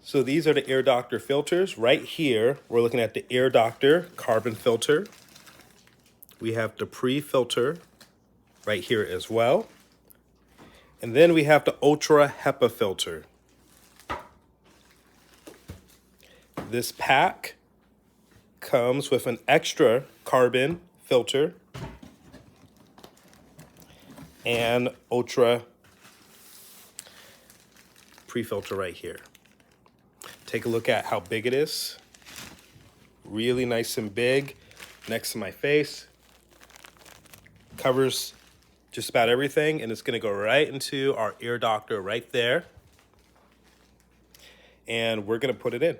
So these are the AIRDOCTOR filters. Right here, we're looking at the AIRDOCTOR carbon filter. We have the pre-filter right here as well. And then we have the Ultra HEPA filter. This pack comes with an extra carbon filter and Ultra pre-filter right here. Take a look at how big it is. Really nice and big next to my face. Covers just about everything, and it's gonna go right into our AIRDOCTOR right there. And we're gonna put it in.